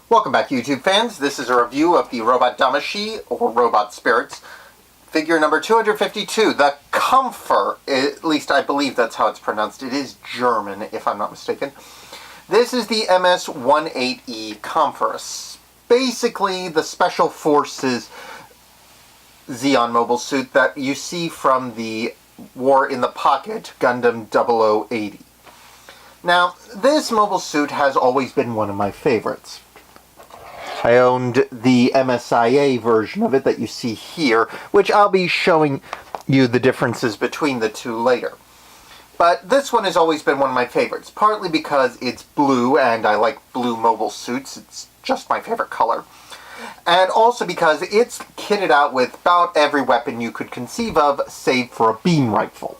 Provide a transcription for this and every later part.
Welcome back, YouTube fans. This is a review of the robot Damashii, or Robot Spirits, figure number 252, the Kampfer. At least I believe that's how it's pronounced. It is German, if I'm not mistaken. This is the MS-18E Kampfer. Basically, the Special Forces Zeon mobile suit that you see from the War in the Pocket Gundam 0080. Now, this mobile suit has always been one of my favorites. I owned the MSIA version of it that you see here, which I'll be showing you the differences between the two later. But this one has always been one of my favorites, partly because it's blue, and I like blue mobile suits. It's just my favorite color. And also because it's kitted out with about every weapon you could conceive of, save for a beam rifle.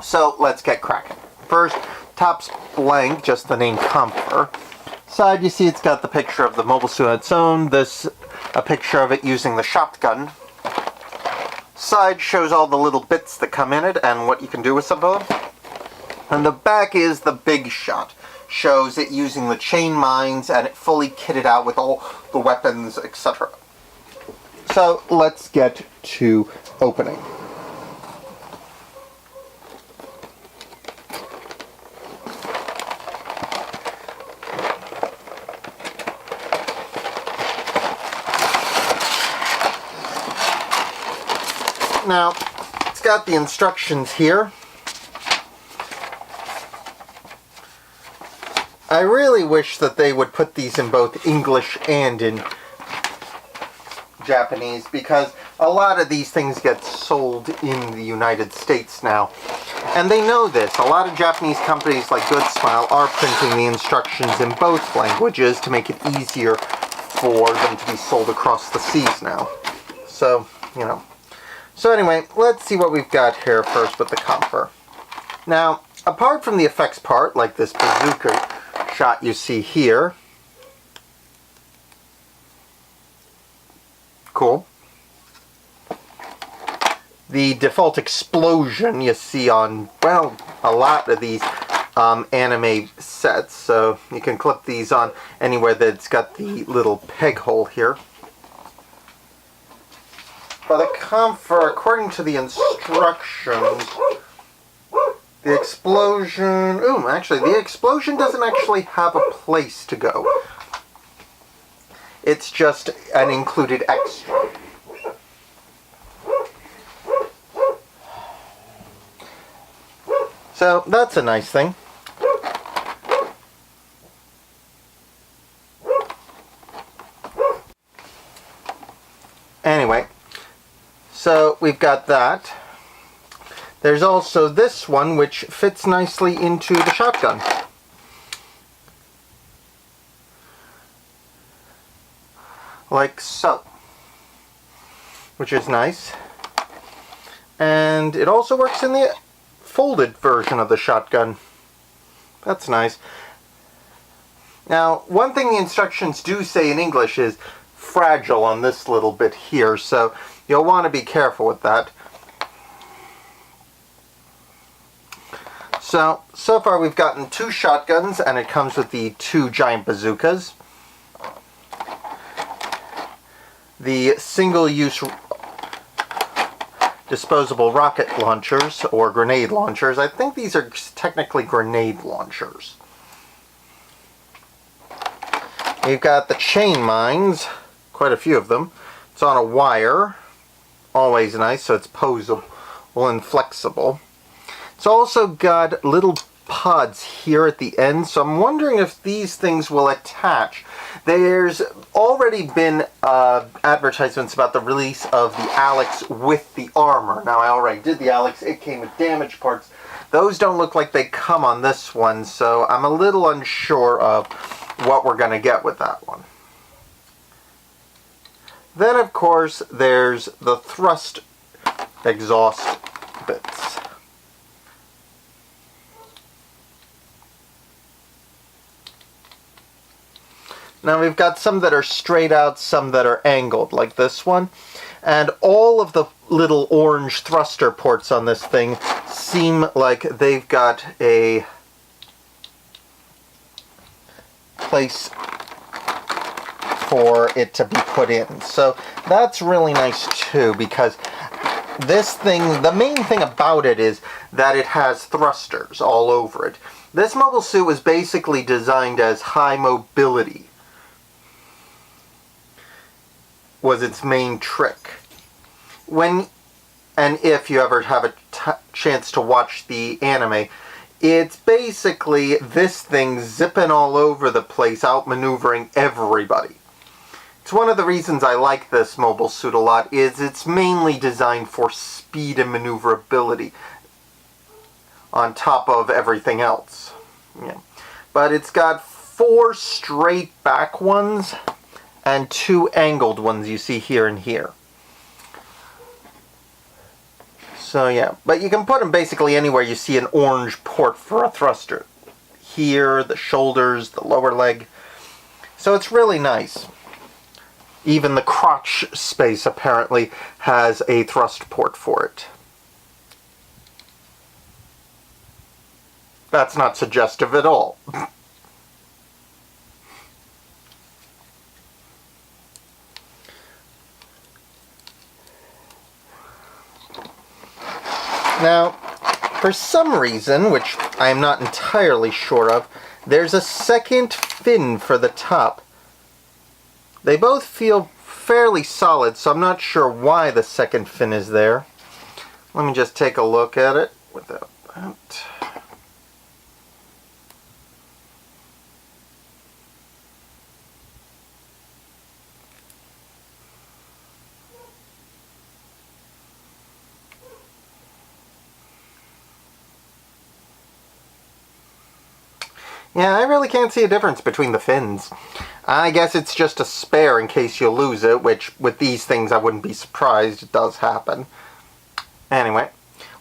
So let's get cracking. First, top's blank, just the name Kampfer. Side, you see it's got the picture of the mobile suit on its own, this a picture of it using the shotgun. Side shows all the little bits that come in it and what you can do with some of them. And the back is the big shot. Shows it using the chain mines and it fully kitted out with all the weapons, etc. So let's get to opening. Now, it's got the instructions here. I really wish that they would put these in both English and in Japanese, because a lot of these things get sold in the United States now. And they know this. A lot of Japanese companies like Good Smile are printing the instructions in both languages to make it easier for them to be sold across the seas now. So, you know. So anyway, let's see what we've got here first with the Kampfer. Now, apart from the effects part, like this bazooka shot you see here. Cool. The default explosion you see on, well, a lot of these anime sets. So you can clip these on anywhere that's got the little peg hole here. For the Kampfer, according to the instructions, the explosion... actually, the explosion doesn't actually have a place to go. It's just an included extra. So, that's a nice thing. Anyway. So we've got that. There's also this one which fits nicely into the shotgun. Like so. Which is nice. And it also works in the folded version of the shotgun. That's nice. Now, one thing the instructions do say in English is fragile on this little bit here, so you'll want to be careful with that. So far we've gotten two shotguns, and it comes with the two giant bazookas. The single-use disposable rocket launchers, or grenade launchers. I think these are technically grenade launchers. You've got the chain mines, quite a few of them. It's on a wire. Always nice, so it's posable and flexible. It's also got little pods here at the end, so I'm wondering if these things will attach. There's already been advertisements about the release of the Alex with the armor. Now, I already did the Alex. It came with damaged parts. Those don't look like they come on this one, so I'm a little unsure of what we're going to get with that one. Then, of course, there's the thrust exhaust bits. Now we've got some that are straight out, some that are angled, like this one. And all of the little orange thruster ports on this thing seem like they've got a place for it to be put in. So that's really nice too, because this thing, the main thing about it is that it has thrusters all over it. This mobile suit was basically designed as high mobility, was its main trick. When and if you ever have a chance to watch the anime, it's basically this thing zipping all over the place, outmaneuvering everybody. It's one of the reasons I like this mobile suit a lot, is it's mainly designed for speed and maneuverability on top of everything else. Yeah. But it's got 4 straight back ones and 2 angled ones you see here and here. So yeah, but you can put them basically anywhere you see an orange port for a thruster. Here, the shoulders, the lower leg. So it's really nice. Even the crotch space apparently has a thrust port for it. That's not suggestive at all. Now, for some reason, which I am not entirely sure of, there's a second fin for the top. They both feel fairly solid, so I'm not sure why the second fin is there. Let me just take a look at it without that. Yeah, I really can't see a difference between the fins. I guess it's just a spare in case you lose it, which with these things I wouldn't be surprised, it does happen. Anyway,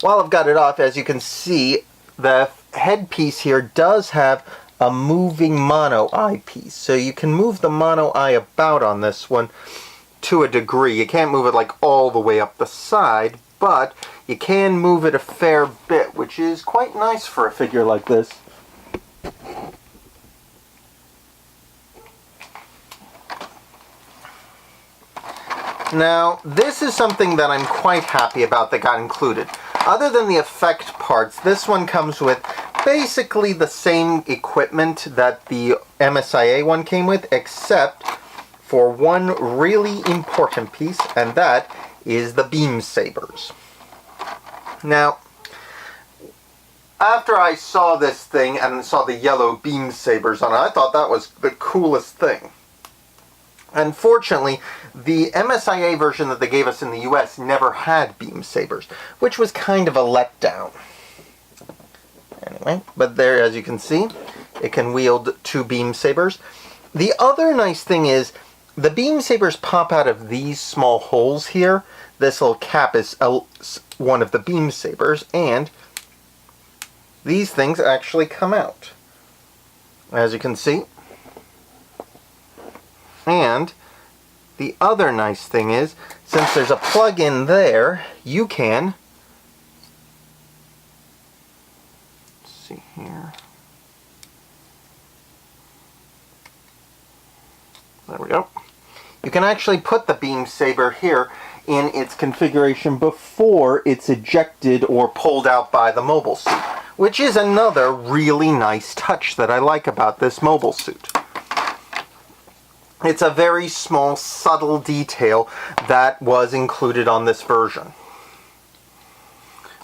while I've got it off, as you can see, the headpiece here does have a moving mono eye piece. So you can move the mono eye about on this one to a degree. You can't move it like all the way up the side, but you can move it a fair bit, which is quite nice for a figure like this. Now, this is something that I'm quite happy about that got included. Other than the effect parts, this one comes with basically the same equipment that the MSIA one came with, except for one really important piece, and that is the beam sabers. Now, after I saw this thing and saw the yellow beam sabers on it, I thought that was the coolest thing. Unfortunately, the MSIA version that they gave us in the US never had beam sabers, which was kind of a letdown. Anyway, but there, as you can see, it can wield 2 beam sabers. The other nice thing is, the beam sabers pop out of these small holes here. This little cap is one of the beam sabers, and these things actually come out, as you can see. And the other nice thing is, since there's a plug in there, you can, let's see here, there we go, you can actually put the beam saber here in its configuration before it's ejected or pulled out by the mobile suit, which is another really nice touch that I like about this mobile suit. It's a very small, subtle detail that was included on this version.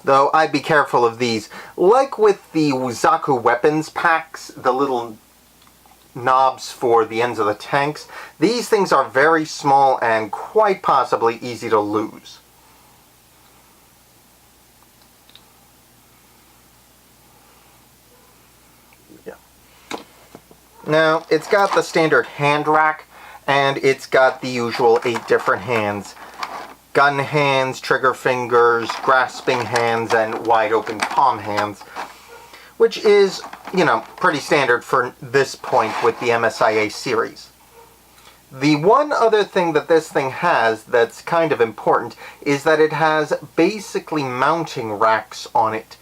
Though I'd be careful of these. Like with the Zaku weapons packs, the little knobs for the ends of the tanks, these things are very small and quite possibly easy to lose. Now, it's got the standard hand rack, and it's got the usual 8 different hands. Gun hands, trigger fingers, grasping hands, and wide open palm hands. Which is, you know, pretty standard for this point with the MSIA series. The one other thing that this thing has that's kind of important is that it has basically mounting racks on it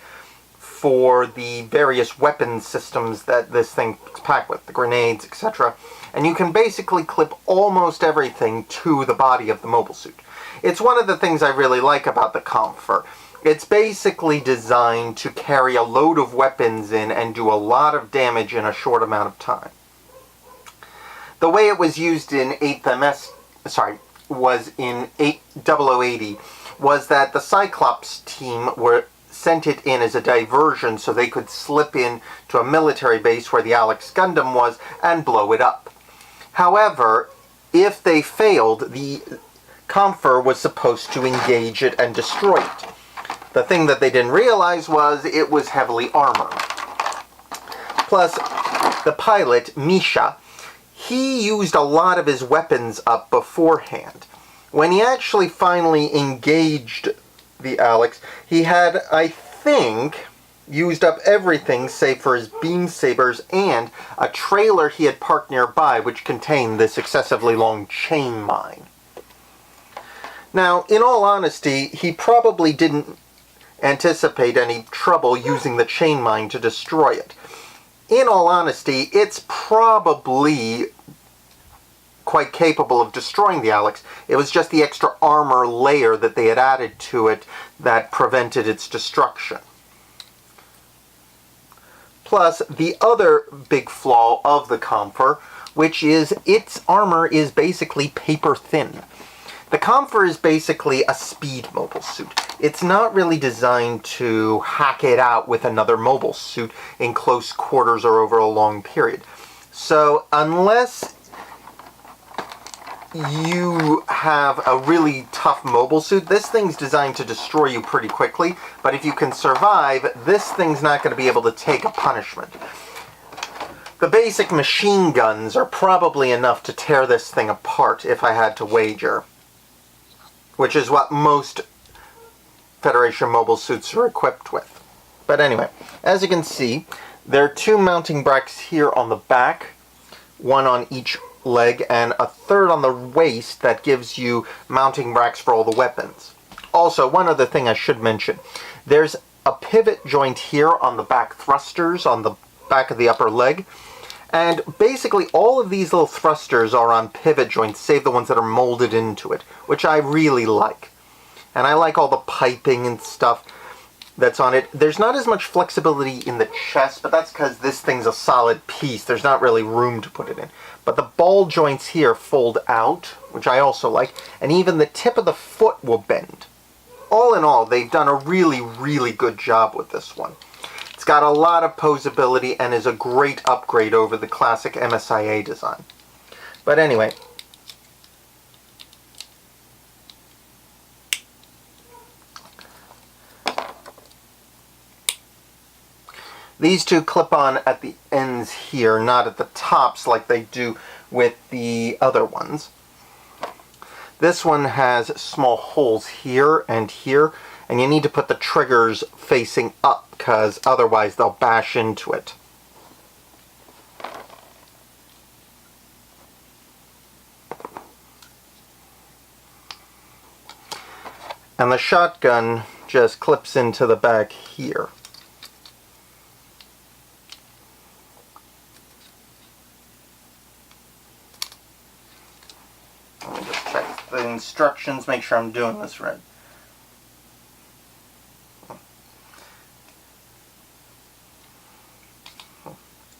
for the various weapon systems that this thing is packed with, the grenades, etc. And you can basically clip almost everything to the body of the mobile suit. It's one of the things I really like about the Kampfer. It's basically designed to carry a load of weapons in and do a lot of damage in a short amount of time. The way it was used in 8th MS, was in 0080, was that the Cyclops team sent it in as a diversion so they could slip in to a military base where the Alex Gundam was and blow it up. However, if they failed, the Kampfer was supposed to engage it and destroy it. The thing that they didn't realize was it was heavily armored. Plus, the pilot, Misha, he used a lot of his weapons up beforehand. When he actually finally engaged the Alex, he had, I think, used up everything save for his beam sabers and a trailer he had parked nearby which contained this excessively long chain mine. Now, in all honesty, he probably didn't anticipate any trouble using the chain mine to destroy it. In all honesty, it's probably quite capable of destroying the Alex. It was just the extra armor layer that they had added to it that prevented its destruction. Plus, the other big flaw of the Kampfer, which is its armor is basically paper thin. The Kampfer is basically a speed mobile suit. It's not really designed to hack it out with another mobile suit in close quarters or over a long period. So, unless you have a really tough mobile suit, this thing's designed to destroy you pretty quickly, but if you can survive, this thing's not going to be able to take a punishment. The basic machine guns are probably enough to tear this thing apart if I had to wager, which is what most Federation mobile suits are equipped with. But anyway, as you can see, there are two mounting brackets here on the back, one on each leg and a third on the waist that gives you mounting racks for all the weapons. Also, one other thing I should mention, there's a pivot joint here on the back thrusters on the back of the upper leg, and basically all of these little thrusters are on pivot joints, save the ones that are molded into it, which I really like. And I like all the piping and stuff that's on it. There's not as much flexibility in the chest, but that's because this thing's a solid piece. There's not really room to put it in. But the ball joints here fold out, which I also like, and even the tip of the foot will bend. All in all, they've done a really, really good job with this one. It's got a lot of posability and is a great upgrade over the classic MSIA design. But anyway, these two clip on at the ends here, not at the tops like they do with the other ones. This one has small holes here, and you need to put the triggers facing up because otherwise they'll bash into it. And the shotgun just clips into the back here. Let me just check the instructions, make sure I'm doing this right.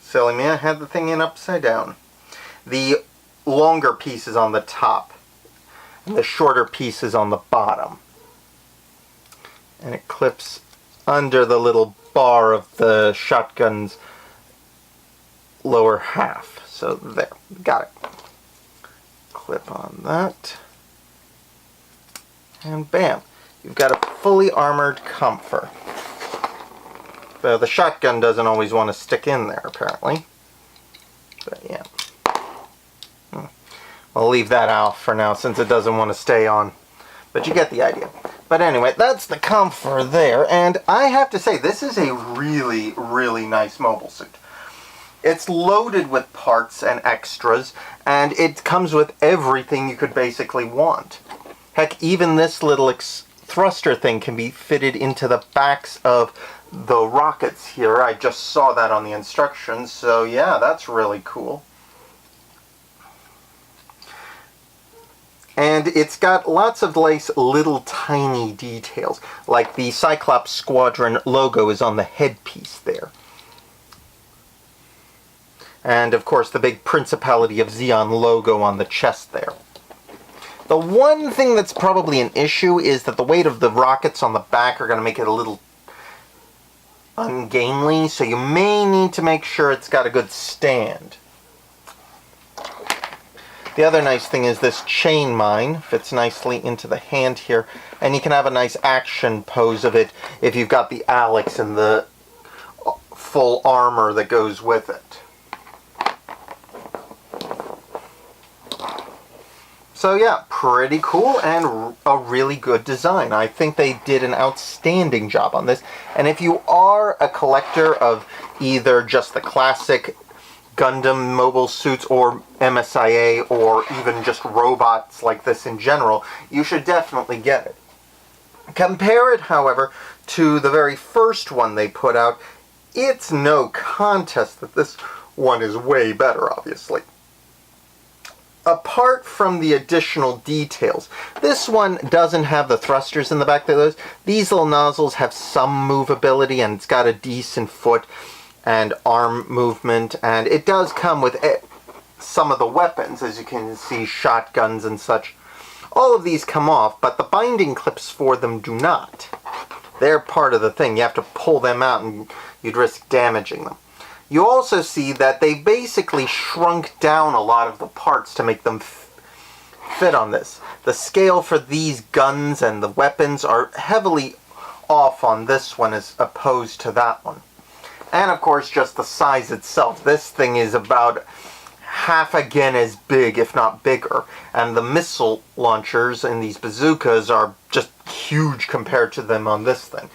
Silly me, I had the thing in upside down. The longer piece is on the top, and the shorter piece is on the bottom. And it clips under the little bar of the shotgun's lower half. So there, got it. Clip on that. And bam, you've got a fully armored Kampfer. The shotgun doesn't always want to stick in there, apparently. But yeah. I'll leave that out for now since it doesn't want to stay on. But you get the idea. But anyway, that's the Kampfer there, and I have to say, this is a really, really nice mobile suit. It's loaded with parts and extras, and it comes with everything you could basically want. Heck, even this little thruster thing can be fitted into the backs of the rockets here. I just saw that on the instructions, so yeah, that's really cool. And it's got lots of nice little tiny details, like the Cyclops Squadron logo is on the headpiece there. And of course the big Principality of Zeon logo on the chest there. The one thing that's probably an issue is that the weight of the rockets on the back are going to make it a little ungainly, so you may need to make sure it's got a good stand. The other nice thing is this chain mine fits nicely into the hand here, and you can have a nice action pose of it if you've got the Alex and the full armor that goes with it. So yeah, pretty cool and a really good design. I think they did an outstanding job on this. And if you are a collector of either just the classic Gundam mobile suits or MSIA or even just robots like this in general, you should definitely get it. Compare it, however, to the very first one they put out. It's no contest that this one is way better, obviously. Apart from the additional details, this one doesn't have the thrusters in the back of those. These little nozzles have some movability, and it's got a decent foot and arm movement, and it does come with some of the weapons, as you can see, shotguns and such. All of these come off, but the binding clips for them do not. They're part of the thing. You have to pull them out and you'd risk damaging them. You also see that they basically shrunk down a lot of the parts to make them fit on this. The scale for these guns and the weapons are heavily off on this one as opposed to that one. And of course, just the size itself. This thing is about half again as big, if not bigger. And the missile launchers in these bazookas are just huge compared to them on this thing.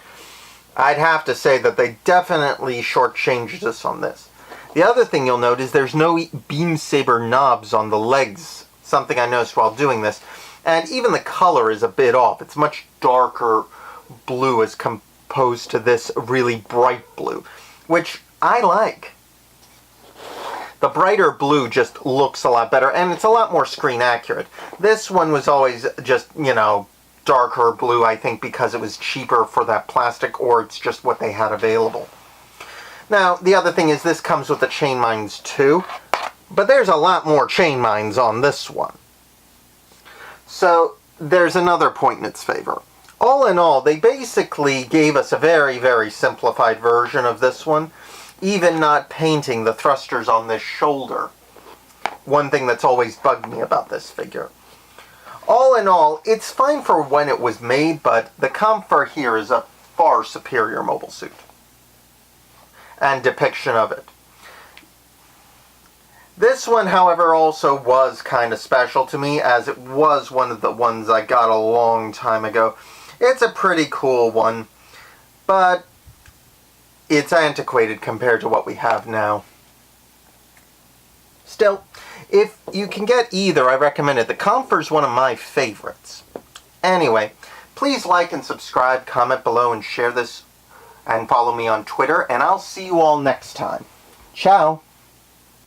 I'd have to say that they definitely shortchanged us on this. The other thing you'll note is there's no beam saber knobs on the legs, something I noticed while doing this. And even the color is a bit off. It's much darker blue as opposed to this really bright blue, which I like. The brighter blue just looks a lot better, and it's a lot more screen accurate. This one was always just, you know, darker blue, I think, because it was cheaper for that plastic, or it's just what they had available. Now, the other thing is this comes with the chain mines too, but there's a lot more chain mines on this one. So, there's another point in its favor. All in all, they basically gave us a very, very simplified version of this one, even not painting the thrusters on this shoulder. One thing that's always bugged me about this figure. All in all, it's fine for when it was made, but the Kampfer here is a far superior mobile suit and depiction of it. This one, however, also was kind of special to me, as it was one of the ones I got a long time ago. It's a pretty cool one, but it's antiquated compared to what we have now. Still, if you can get either, I recommend it. The Kampfer's one of my favorites. Anyway, please like and subscribe, comment below, and share this, and follow me on Twitter, and I'll see you all next time. Ciao!